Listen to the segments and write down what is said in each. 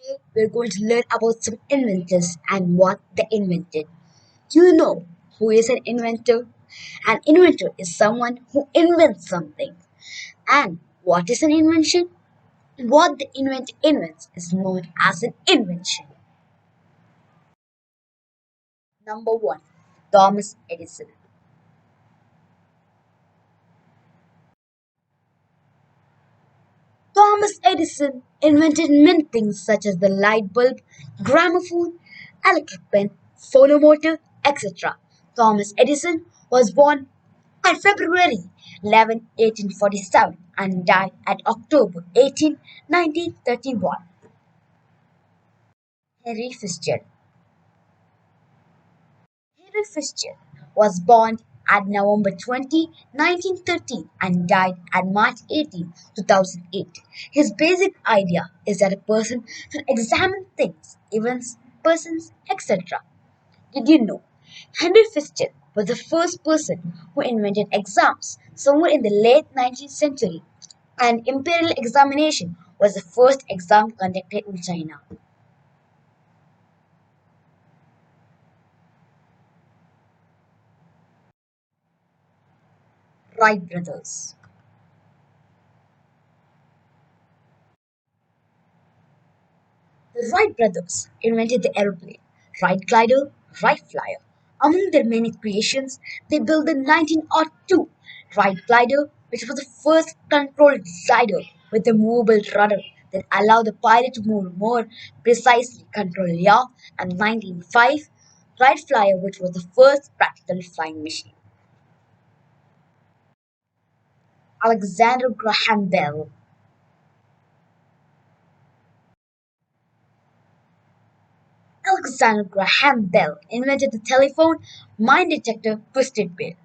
Today, we're going to learn about some inventors and what they invented. Do you know who is an inventor? An inventor is someone who invents something. And what is an invention? What the inventor invents is known as an invention. Number one, Thomas Edison. Thomas Edison invented many things such as the light bulb, gramophone, electric pen, phonomotor, etc. Thomas Edison was born on February 11, 1847 and died at October 18, 1931. Henry Fitzgerald. Henry Fitzgerald was born at November 20, 1913 and died at March 18, 2008. His basic idea is that a person should examine things, events, persons, etc. Did you know? Henry Fitzgerald was the first person who invented exams somewhere in the late 19th century, and imperial examination was the first exam conducted in China. Wright brothers. The Wright brothers invented the aeroplane, Wright glider, Wright flyer. Among their many creations, they built the 1902 Wright glider, which was the first controlled glider with a movable rudder that allowed the pilot to move more precisely control yaw, and 1905 Wright flyer, which was the first practical flying machine. Alexander Graham Bell. Alexander Graham Bell invented the telephone mine detector twisted pair.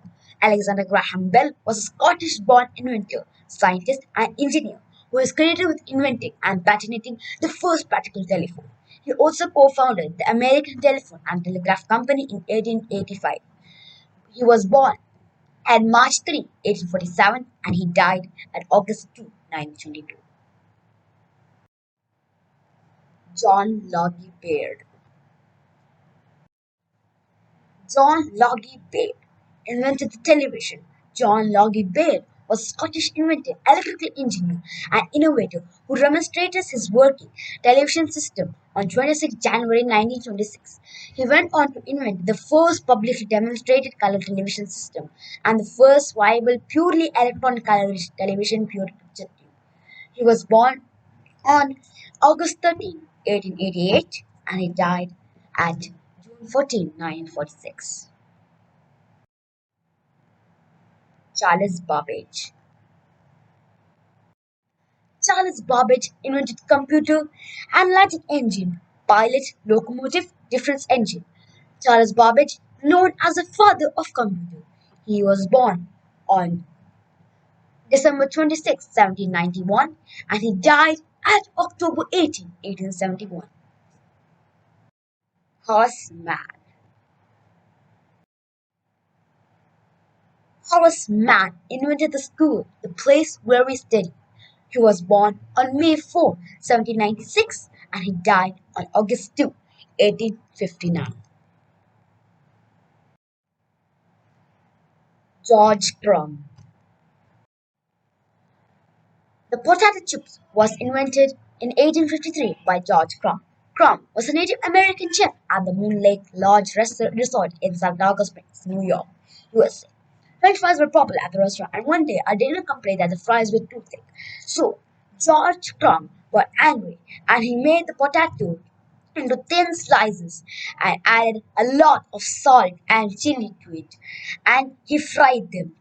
Alexander Graham Bell was a Scottish born inventor, scientist, and engineer who is credited with inventing and patenting the first practical telephone. He also co founded the American Telephone and Telegraph Company in 1885. He was born on March 3, 1847, and he died on August 2, 1922. John Logie Baird. John Logie Baird invented the television. John Logie Baird was a Scottish inventor, electrical engineer, and innovator who demonstrated his working television system on 26 January 1926. He went on to invent the first publicly demonstrated color television system and the first viable purely electronic color television pure picture tube. He was born on August 13, 1888, and he died at June 14, 1946. Charles Babbage. Charles Babbage invented computer, analytic engine, pilot, locomotive, difference engine. Charles Babbage, known as the father of computer, he was born on December 26, 1791, and he died at October 18, 1871. Horseman. Horseman invented the school, the place where we study. He was born on May 4, 1796, and he died on August 2, 1859. George Crumb. The potato chips was invented in 1853 by George Crumb. Crumb was a Native American chef at the Moon Lake Lodge Resort in Saratoga Springs, New York, USA. French fries were popular at the restaurant, and one day a dinner complained that the fries were too thick. So George Crumb got angry, and he made the potato into thin slices and added a lot of salt and chili to it, and he fried them.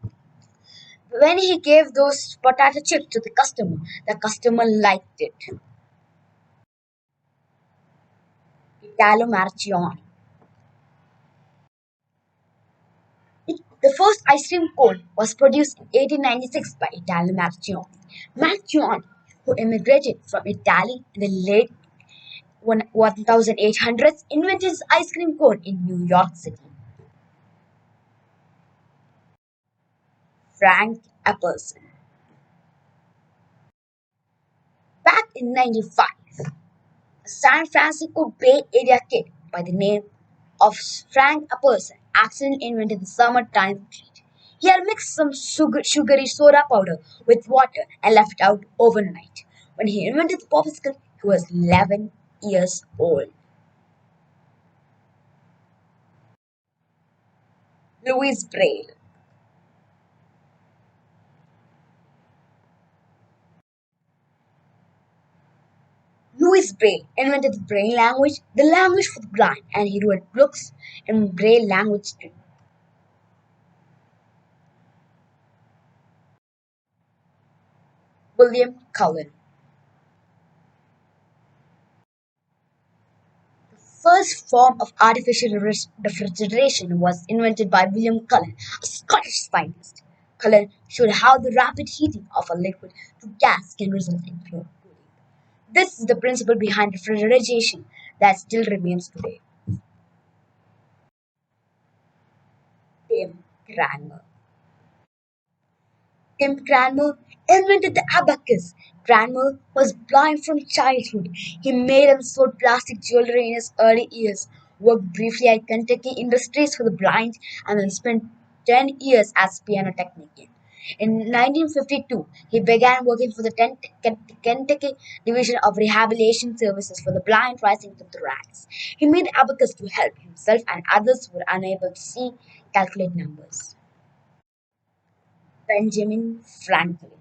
When he gave those potato chips to the customer liked it. Italo Marcion. The first ice cream cone was produced in 1896 by Italo Marcion. Marcion, who immigrated from Italy in the late 1800s, invented his ice cream cone in New York City. Frank Appleson. Back in 1905, A San Francisco Bay Area kid by the name of Frank Apperson accidentally invented the summertime treat. He had mixed some sugary soda powder with water and left it out overnight. When he invented the popsicle, he was 11 years old. Louis Braille. Louis Braille invented the Braille language, the language for the blind, and he wrote books in Braille language too. William Cullen. First form of artificial refrigeration was invented by William Cullen, a Scottish scientist. Cullen showed how the rapid heating of a liquid to gas can result in cooling. This is the principle behind refrigeration that still remains today. Tim Cranmer. Tim Cranmer invented the abacus. Cranmer was blind from childhood. He made and sold plastic jewelry in his early years, worked briefly at Kentucky Industries for the Blind, and then spent 10 years as piano technician. In 1952, he began working for the Kentucky Division of Rehabilitation Services for the Blind, rising from the ranks. He made the abacus to help himself and others who were unable to see calculate numbers. Benjamin Franklin.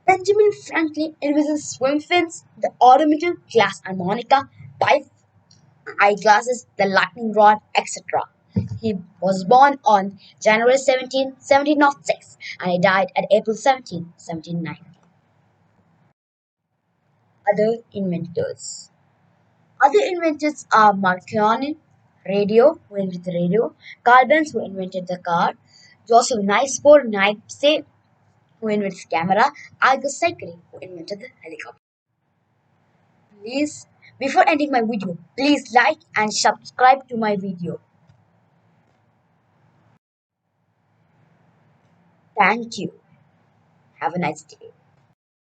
Benjamin Franklin invented swim fins, the automated glass harmonica, pipe, eyeglasses, the lightning rod, etc. He was born on January 17, 1706, and he died at April 17, 1790. Other inventors. Other inventors are Marconi, radio, who invented the radio, Carl Benz, who invented the car, Joseph Knipes, who invented the camera, Argus Cycling, who invented the helicopter. Please, before ending my video, please like and subscribe to my video. Thank you. Have a nice day.